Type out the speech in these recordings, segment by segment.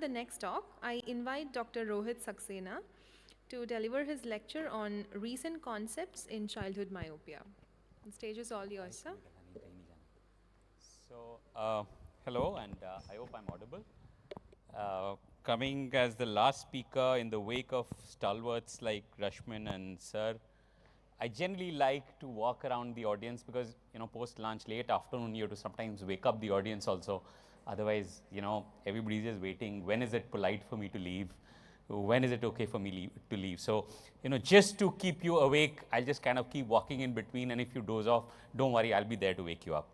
The next talk, I invite Dr. Rohit Saxena to deliver his lecture on recent concepts in childhood myopia. The stage is all yours, sir. So, hello, and I hope I'm audible. Coming as the last speaker in the wake of stalwarts like Rashmin and Sir, I generally like to walk around the audience because, post lunch, late afternoon, you have to sometimes wake up the audience also. Otherwise, everybody's just waiting. When is it polite for me to leave? When is it okay for me to leave? So, just to keep you awake, I'll just kind of keep walking in between. And if you doze off, don't worry, I'll be there to wake you up.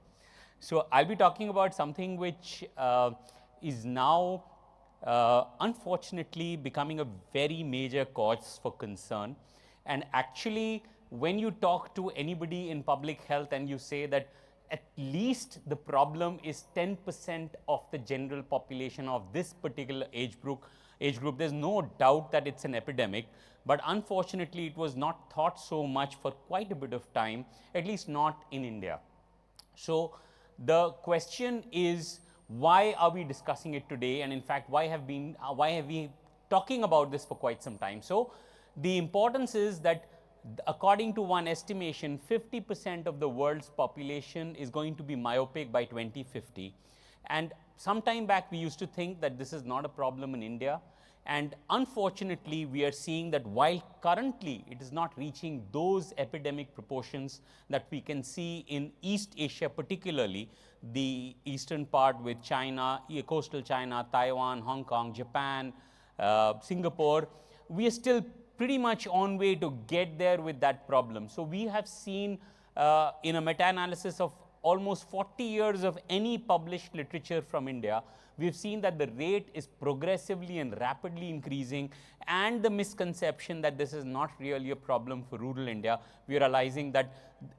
So, I'll be talking about something which is now unfortunately becoming a very major cause for concern. And actually, when you talk to anybody in public health and you say that at least the problem is 10% of the general population of this particular age group, there's no doubt that it's an epidemic. But unfortunately, it was not thought so much for quite a bit of time, at least not in India. So, the question is, why are we discussing it today? And in fact, why have we talking about this for quite some time? So, the importance is that according to one estimation, 50% of the world's population is going to be myopic by 2050. And some time back, we used to think that this is not a problem in India. And unfortunately, we are seeing that while currently it is not reaching those epidemic proportions that we can see in East Asia, particularly the eastern part with China, coastal China, Taiwan, Hong Kong, Japan, Singapore, we are still pretty much on way to get there with that problem. So, we have seen in a meta-analysis of almost 40 years of any published literature from India, we've seen that the rate is progressively and rapidly increasing, and the misconception that this is not really a problem for rural India, we are realizing that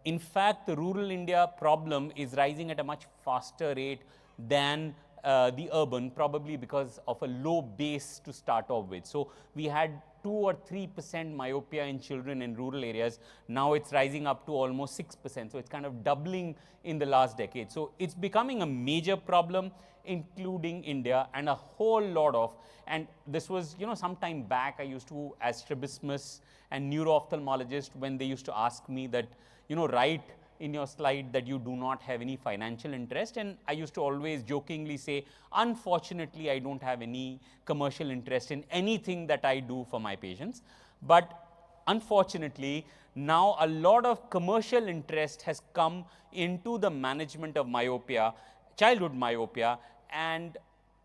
in fact the rural India problem is rising at a much faster rate than the urban, probably because of a low base to start off with. So, we had 2 or 3% myopia in children in rural areas. Now it's rising up to almost 6%. So, it's kind of doubling in the last decade. So, it's becoming a major problem, including India, and a whole lot of, and this was, some time back, I used to, as strabismus and neuro-ophthalmologist, when they used to ask me that, write in your slide that you do not have any financial interest, and I used to always jokingly say, unfortunately, I don't have any commercial interest in anything that I do for my patients. But unfortunately, now a lot of commercial interest has come into the management of myopia, childhood myopia, and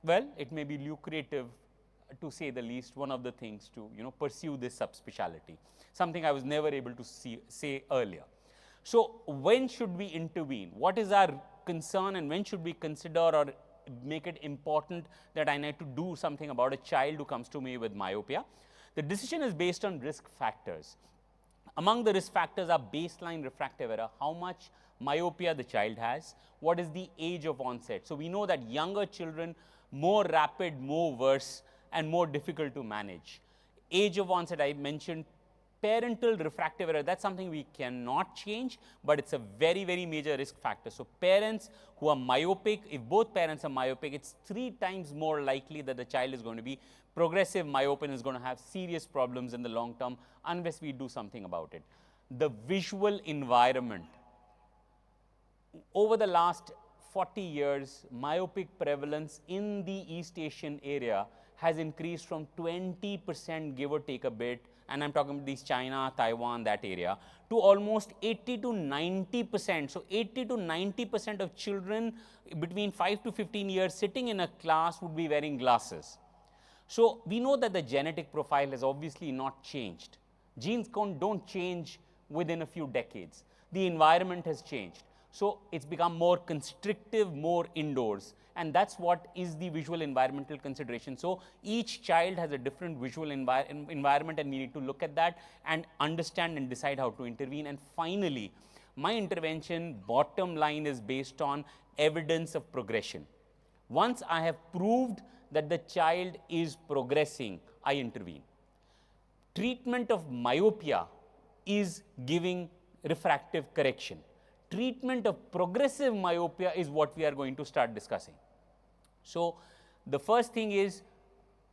well, it may be lucrative, to say the least, one of the things to pursue this subspecialty, something I was never able to say earlier. So, when should we intervene? What is our concern, and when should we consider or make it important that I need to do something about a child who comes to me with myopia? The decision is based on risk factors. Among the risk factors are baseline refractive error, how much myopia the child has, what is the age of onset. So, we know that younger children, more rapid, more worse, and more difficult to manage. Age of onset, I mentioned. Parental refractive error, that's something we cannot change, but it's a very, very major risk factor. So, parents who are myopic, if both parents are myopic, it's 3 times more likely that the child is going to be progressive myope and is going to have serious problems in the long term unless we do something about it. The visual environment. Over the last 40 years, myopic prevalence in the East Asian area has increased from 20%, give or take a bit, and I'm talking about these China, Taiwan, that area, to almost 80 to 90%. So, 80 to 90% of children between 5 to 15 years sitting in a class would be wearing glasses. So, we know that the genetic profile has obviously not changed. Genes don't change within a few decades. The environment has changed. So, it's become more constrictive, more indoors, and that's what is the visual environmental consideration. So, each child has a different visual environment, and we need to look at that and understand and decide how to intervene. And finally, my intervention bottom line is based on evidence of progression. Once I have proved that the child is progressing, I intervene. Treatment of myopia is giving refractive correction. Treatment of progressive myopia is what we are going to start discussing. So, the first thing is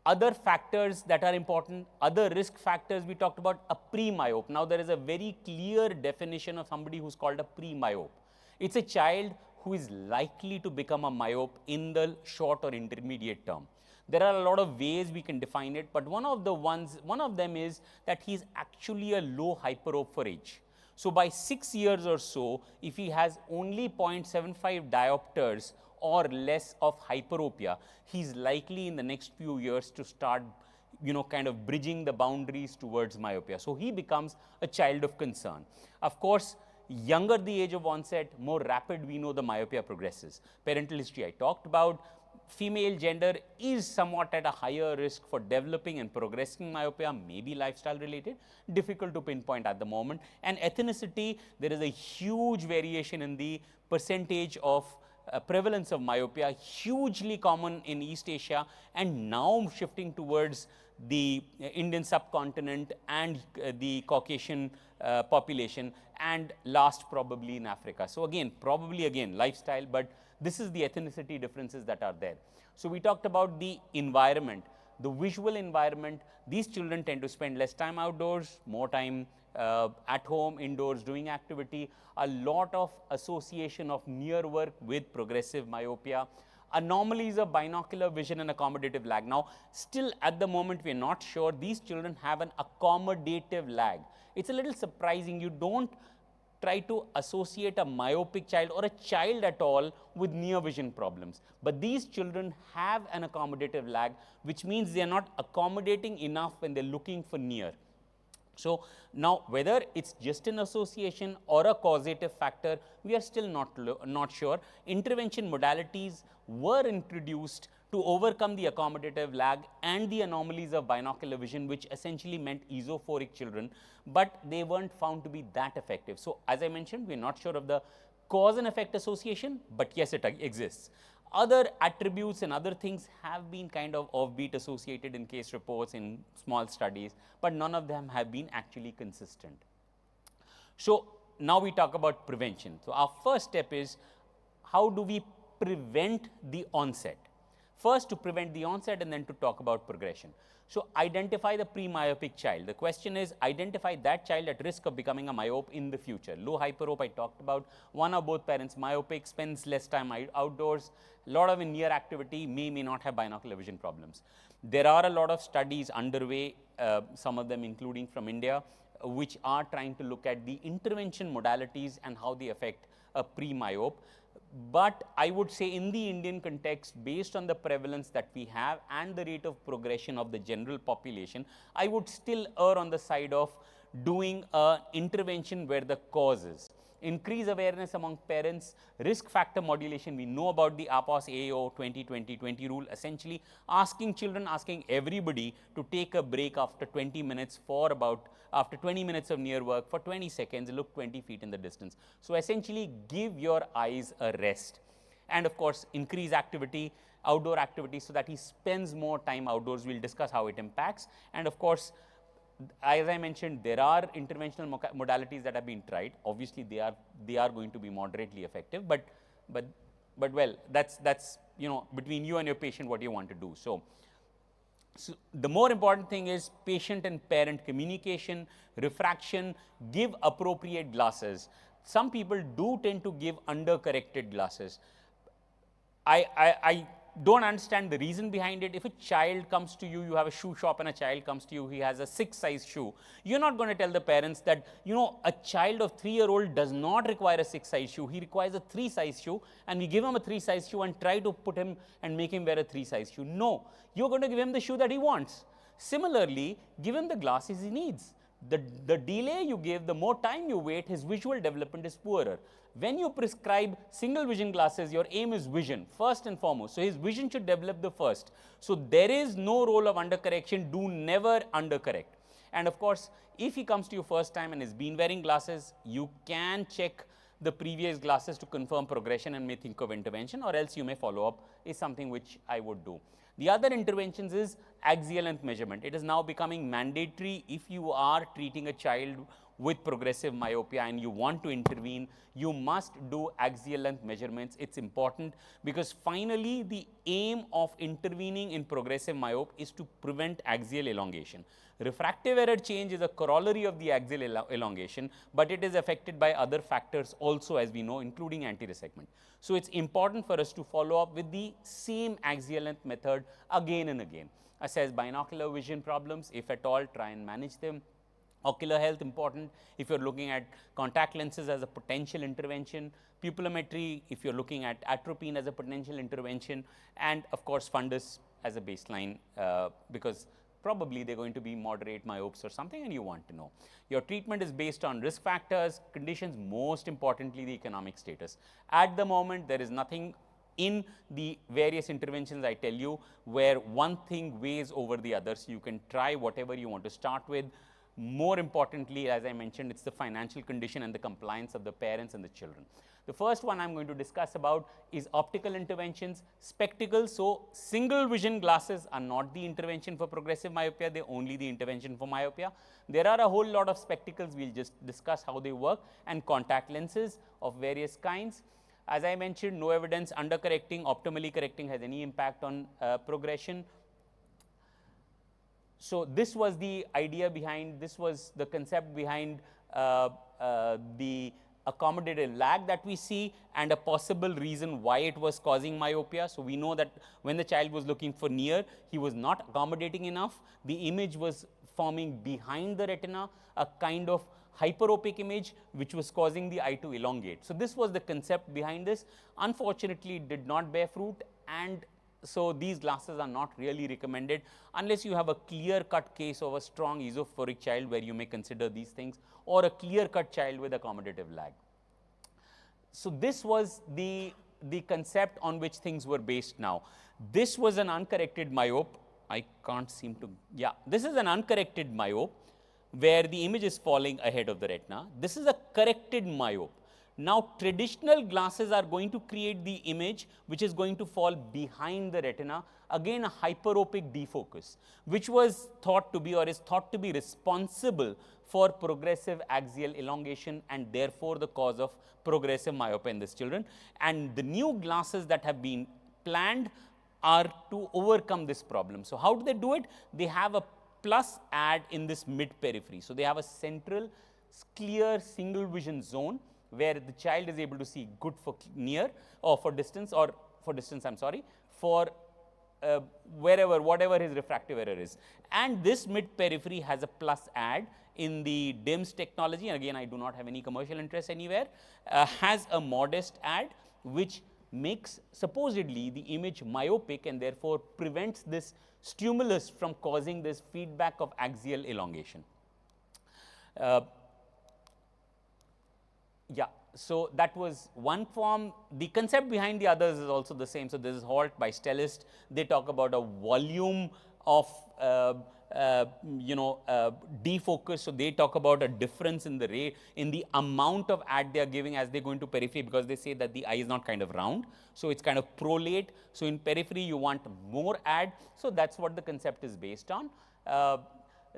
Other factors that are important, other risk factors, we talked about a pre-myope. Now there is a very clear definition of somebody who's called a pre-myope. It's a child who is likely to become a myope in the short or intermediate term. There are a lot of ways we can define it, but one of them is that he's actually a low hyperope for age. So by 6 years or so, if he has only 0.75 diopters or less of hyperopia, he's likely in the next few years to start, kind of bridging the boundaries towards myopia. So he becomes a child of concern. Of course, younger the age of onset, more rapid we know the myopia progresses. Parental history I talked about. Female gender is somewhat at a higher risk for developing and progressing myopia, maybe lifestyle related, difficult to pinpoint at the moment. And ethnicity, there is a huge variation in the percentage of prevalence of myopia, hugely common in East Asia and now shifting towards the Indian subcontinent and the Caucasian population, and last probably in Africa. So again, probably again lifestyle, but this is the ethnicity differences that are there. So we talked about the environment, the visual environment. These children tend to spend less time outdoors, more time at home, indoors, doing activity, a lot of association of near work with progressive myopia, anomalies of binocular vision and accommodative lag. Now, still at the moment, we are not sure. These children have an accommodative lag. It's a little surprising. You don't try to associate a myopic child or a child at all with near vision problems. But these children have an accommodative lag, which means they are not accommodating enough when they're looking for near. So now, whether it's just an association or a causative factor, we are still not sure. Intervention modalities were introduced to overcome the accommodative lag and the anomalies of binocular vision, which essentially meant esophoric children, but they weren't found to be that effective. So as I mentioned, we're not sure of the cause and effect association, but yes, it exists. Other attributes and other things have been kind of offbeat associated in case reports in small studies, but none of them have been actually consistent. So now we talk about prevention. So our first step is, how do we prevent the onset? First, to prevent the onset and then to talk about progression. So identify the pre-myopic child. The question is, identify that child at risk of becoming a myope in the future. Low hyperope I talked about. One or both parents myopic, spends less time outdoors, a lot of near activity, may not have binocular vision problems. There are a lot of studies underway, some of them including from India, which are trying to look at the intervention modalities and how they affect a pre-myope. But I would say in the Indian context, based on the prevalence that we have and the rate of progression of the general population, I would still err on the side of doing an intervention where the cause is. Increase awareness among parents, risk factor modulation. We know about the APOS AIO2020 rule, essentially asking children, asking everybody to take a break after 20 minutes after 20 minutes of near work for 20 seconds, look 20 feet in the distance. So essentially give your eyes a rest. And of course, increase activity, outdoor activity, so that he spends more time outdoors. We'll discuss how it impacts. And of course, as I mentioned, there are interventional modalities that have been tried. Obviously, they are going to be moderately effective, but well, that's between you and your patient what you want to do. So the more important thing is patient and parent communication, refraction, give appropriate glasses. Some people do tend to give under-corrected glasses. I don't understand the reason behind it. If a child comes to you, you have a shoe shop and a child comes to you, he has a 6 size shoe. You're not going to tell the parents that, a child of 3-year-old does not require a 6 size shoe. He requires a 3 size shoe, and we give him a 3 size shoe and try to put him and make him wear a 3 size shoe. No, you're going to give him the shoe that he wants. Similarly, give him the glasses he needs. The delay you give, the more time you wait, his visual development is poorer. When you prescribe single vision glasses, your aim is vision, first and foremost. So his vision should develop the first. So there is no role of undercorrection. Do never undercorrect. And of course, if he comes to you first time and has been wearing glasses, you can check the previous glasses to confirm progression and may think of intervention, or else you may follow up, is something which I would do. The other interventions is axial length measurement. It is now becoming mandatory if you are treating a child with progressive myopia and you want to intervene, you must do axial length measurements. It's important because finally the aim of intervening in progressive myope is to prevent axial elongation. Refractive error change is a corollary of the axial elongation, but it is affected by other factors also, as we know, including anterior segment. So it's important for us to follow up with the same axial length method again and again. Assess binocular vision problems, if at all, try and manage them. Ocular health important if you're looking at contact lenses as a potential intervention, pupillometry if you're looking at atropine as a potential intervention, and of course fundus as a baseline because probably they're going to be moderate myopes or something and you want to know. Your treatment is based on risk factors, conditions, most importantly the economic status. At the moment there is nothing in the various interventions I tell you where one thing weighs over the other, so you can try whatever you want to start with. More importantly, as I mentioned, it's the financial condition and the compliance of the parents and the children. The first one I'm going to discuss about is optical interventions, spectacles. So single vision glasses are not the intervention for progressive myopia, they're only the intervention for myopia. There are a whole lot of spectacles, we'll just discuss how they work, and contact lenses of various kinds. As I mentioned, no evidence undercorrecting, optimally correcting has any impact on progression. So this was the idea behind, this was the concept behind the accommodative lag that we see and a possible reason why it was causing myopia. So we know that when the child was looking for near, he was not accommodating enough. The image was forming behind the retina, a kind of hyperopic image which was causing the eye to elongate. So this was the concept behind this. Unfortunately, it did not bear fruit, and so these glasses are not really recommended unless you have a clear-cut case of a strong esophoric child where you may consider these things, or a clear-cut child with accommodative lag. So this was the concept on which things were based now. This was an uncorrected myope. I can't seem to, yeah, this is an uncorrected myope where the image is falling ahead of the retina. This is a corrected myope. Now traditional glasses are going to create the image which is going to fall behind the retina, again a hyperopic defocus, which was thought to be or is thought to be responsible for progressive axial elongation and therefore the cause of progressive myopia in these children. And the new glasses that have been planned are to overcome this problem. So how do they do it? They have a plus add in this mid periphery. So they have a central clear single vision zone where the child is able to see good for near or for distance I'm sorry, for wherever, whatever his refractive error is. And this mid periphery has a plus add in the DIMS technology, and again I do not have any commercial interest anywhere, has a modest add which makes supposedly the image myopic and therefore prevents this stimulus from causing this feedback of axial elongation. Yeah, so that was one form. The concept behind the others is also the same. So this is Holt by Stellist. They talk about a volume of defocus. So they talk about a difference in the ray, in the amount of add they are giving as they go into periphery, because they say that the eye is not kind of round, so it's kind of prolate. So in periphery you want more add. So that's what the concept is based on.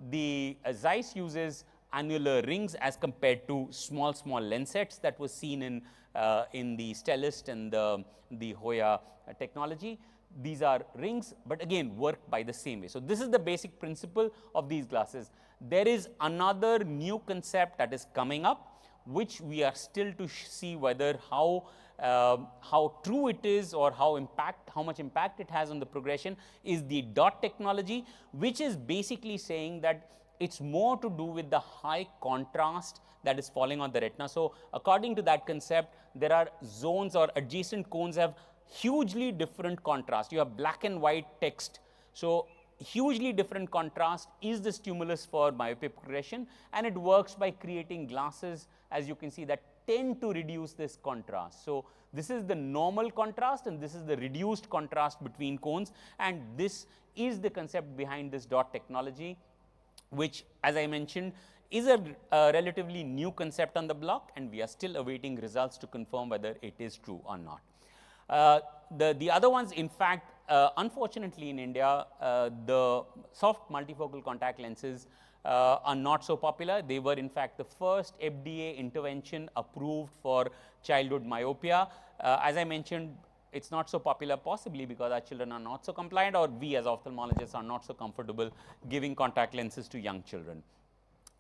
The Zeiss uses annular rings as compared to small lens sets that was seen in the Stellist and the Hoya technology. These are rings, but again work by the same way. So this is the basic principle of these glasses. There is another new concept that is coming up, which we are still to see whether how true it is or how much impact it has on the progression, is the dot technology, which is basically saying that it's more to do with the high contrast that is falling on the retina. So according to that concept, there are zones or adjacent cones have hugely different contrast. You have black and white text. So hugely different contrast is the stimulus for myopia progression, and it works by creating glasses, as you can see, that tend to reduce this contrast. So this is the normal contrast and this is the reduced contrast between cones, and this is the concept behind this dot technology, which, as I mentioned, is a relatively new concept on the block, and we are still awaiting results to confirm whether it is true or not. The other ones, in fact, unfortunately in India, the soft multifocal contact lenses are not so popular. They were in fact the first FDA intervention approved for childhood myopia. As I mentioned, it's not so popular possibly because our children are not so compliant, or we as ophthalmologists are not so comfortable giving contact lenses to young children.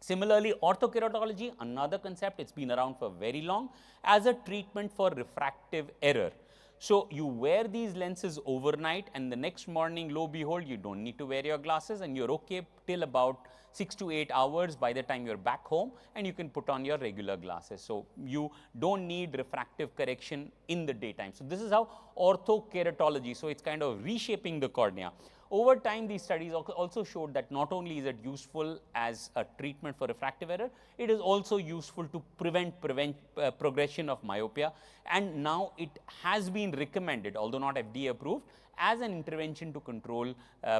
Similarly, orthokeratology, another concept, it's been around for very long as a treatment for refractive error. So you wear these lenses overnight, and the next morning, lo behold, you don't need to wear your glasses, and you're okay till about 6 to 8 hours by the time you're back home, and you can put on your regular glasses. So you don't need refractive correction in the daytime. So this is how orthokeratology, so it's kind of reshaping the cornea. Over time, these studies also showed that not only is it useful as a treatment for refractive error, it is also useful to prevent progression of myopia, and now it has been recommended, although not FDA approved, as an intervention to control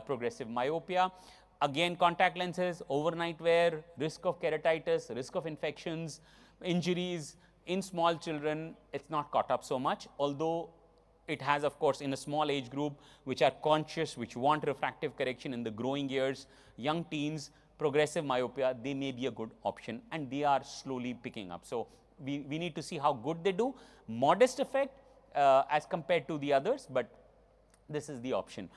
progressive myopia. Again, contact lenses, overnight wear, risk of keratitis, risk of infections, injuries in small children, it's not caught up so much, although it has, of course, in a small age group which are conscious, which want refractive correction in the growing years, young teens, progressive myopia, they may be a good option, and they are slowly picking up. So we need to see how good they do. Modest effect as compared to the others, but this is the option.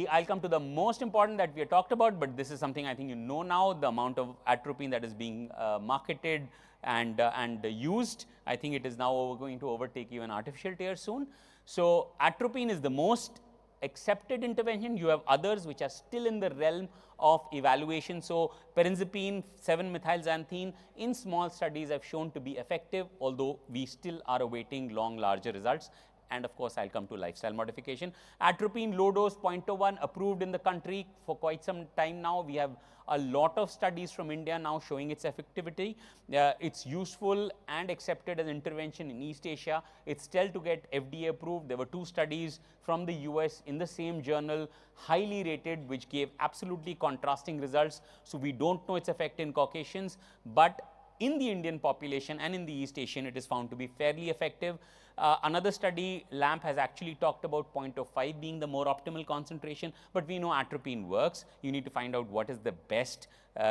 I'll come to the most important that we have talked about, but this is something I think you know now, the amount of atropine that is being marketed and used. I think it is now going to overtake even artificial tears soon. So atropine is the most accepted intervention. You have others which are still in the realm of evaluation. So perinzepine, 7-methylxanthine in small studies have shown to be effective, although we still are awaiting larger results. And of course, I'll come to lifestyle modification. Atropine low dose 0.01 approved in the country for quite some time now. We have a lot of studies from India now showing its effectivity. It's useful and accepted as intervention in East Asia. It's still to get FDA approved. There were 2 studies from the US in the same journal, highly rated, which gave absolutely contrasting results. So we don't know its effect in Caucasians, but in the Indian population and in the East Asian, it is found to be fairly effective. Another study, LAMP, has actually talked about 0.05 being the more optimal concentration, but we know atropine works. You need to find out what is the best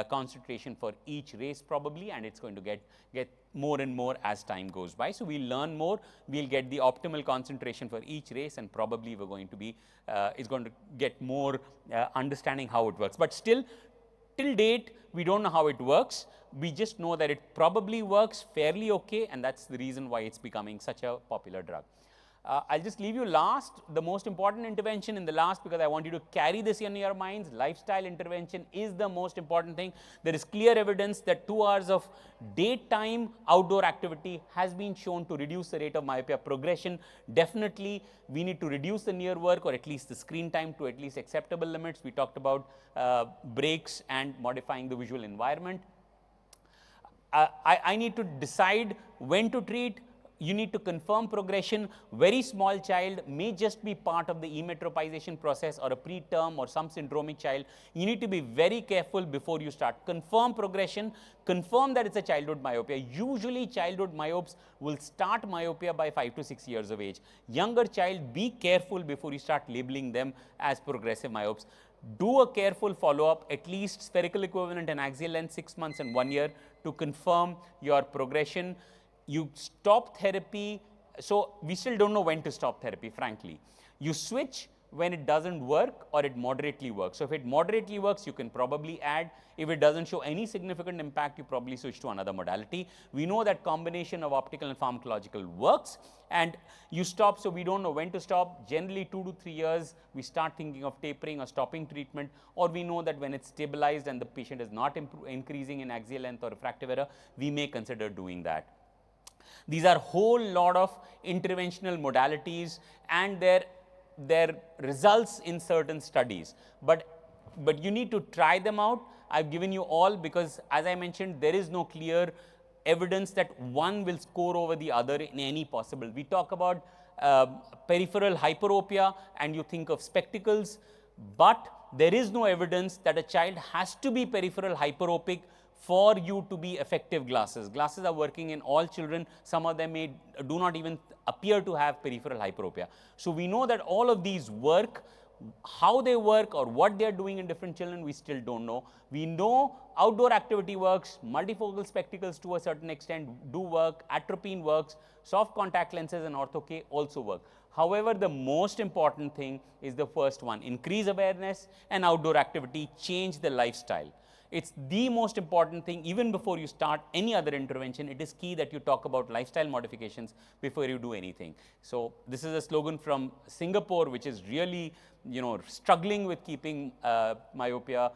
concentration for each race probably, and it's going to get more and more as time goes by. So we'll learn more, we'll get the optimal concentration for each race, and probably we're going to be, is going to get more understanding how it works. But still, till date, we don't know how it works. We just know that it probably works fairly okay, and that's the reason why it's becoming such a popular drug. I'll just leave you last, the most important intervention in the last, because I want you to carry this in your minds. Lifestyle intervention is the most important thing. There is clear evidence that 2 hours of daytime outdoor activity has been shown to reduce the rate of myopia progression. Definitely, we need to reduce the near work, or at least the screen time, to at least acceptable limits. We talked about breaks and modifying the visual environment. I need to decide when to treat. You need to confirm progression. Very small child may just be part of the emetropization process, or a preterm or some syndromic child. You need to be very careful before you start. Confirm progression, confirm that it's a childhood myopia. Usually childhood myopes will start myopia by 5 to 6 years of age. Younger child, be careful before you start labeling them as progressive myopes. Do a careful follow-up, at least spherical equivalent and axial length 6 months and 1 year, to confirm your progression. You stop therapy, so we still don't know when to stop therapy, frankly. You switch when it doesn't work or it moderately works. So if it moderately works, you can probably add. If it doesn't show any significant impact, you probably switch to another modality. We know that combination of optical and pharmacological works, and you stop, so we don't know when to stop. Generally 2 to 3 years, we start thinking of tapering or stopping treatment, or we know that when it's stabilized and the patient is not increasing in axial length or refractive error, we may consider doing that. These are whole lot of interventional modalities and their results in certain studies. But you need to try them out. I've given you all because, as I mentioned, there is no clear evidence that one will score over the other in any possible. We talk about peripheral hyperopia and you think of spectacles, but there is no evidence that a child has to be peripheral hyperopic for you to be effective glasses. Glasses are working in all children. Some of them do not even appear to have peripheral hyperopia. So we know that all of these work. How they work or what they are doing in different children, we still don't know. We know outdoor activity works, multifocal spectacles to a certain extent do work, atropine works, soft contact lenses and ortho-K also work. However, the most important thing is the first one: increase awareness and outdoor activity, change the lifestyle. It's the most important thing. Even before you start any other intervention, it is key that you talk about lifestyle modifications before you do anything. So this is a slogan from Singapore, which is really, struggling with keeping myopia,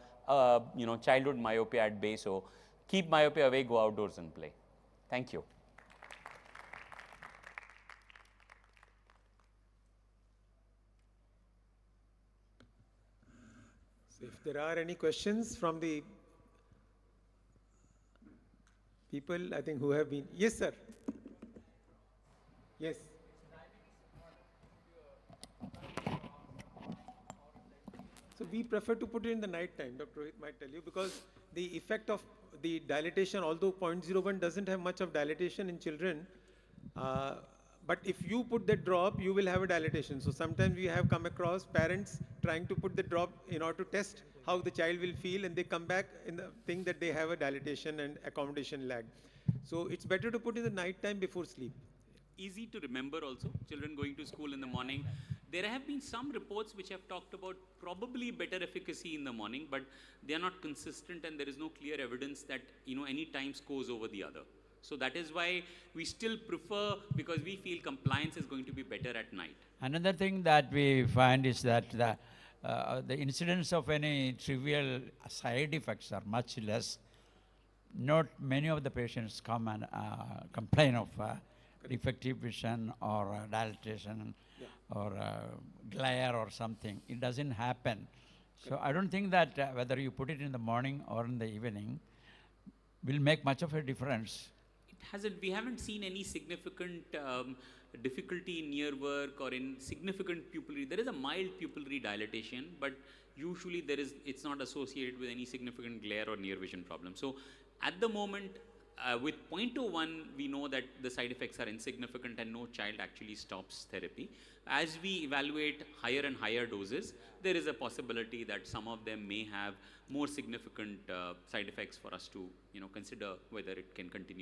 childhood myopia at bay. So keep myopia away, go outdoors and play. Thank you. So if there are any questions from the people, I think, who have been. Yes, sir. Yes. So we prefer to put it in the night time, Dr. Rohit might tell you, because the effect of the dilatation, although 0.01 doesn't have much of dilatation in children, but if you put the drop, you will have a dilatation. So sometimes we have come across parents trying to put the drop in order to test how the child will feel, and they come back and think that they have a dilatation and accommodation lag. So it's better to put in the night time before sleep. Easy to remember also, children going to school in the morning. There have been some reports which have talked about probably better efficacy in the morning, but they are not consistent and there is no clear evidence that any time scores over the other. So that is why we still prefer, because we feel compliance is going to be better at night. Another thing that we find is that the incidence of any trivial side effects are much less. Not many of the patients come and complain of defective vision or dilatation or glare or something. It doesn't happen. So I don't think that whether you put it in the morning or in the evening will make much of a difference. We haven't seen any significant difficulty in near work or in significant pupillary. There is a mild pupillary dilatation, but usually it's not associated with any significant glare or near vision problem. So at the moment, with 0.01, we know that the side effects are insignificant and no child actually stops therapy. As we evaluate higher and higher doses, there is a possibility that some of them may have more significant side effects for us to consider whether it can continue.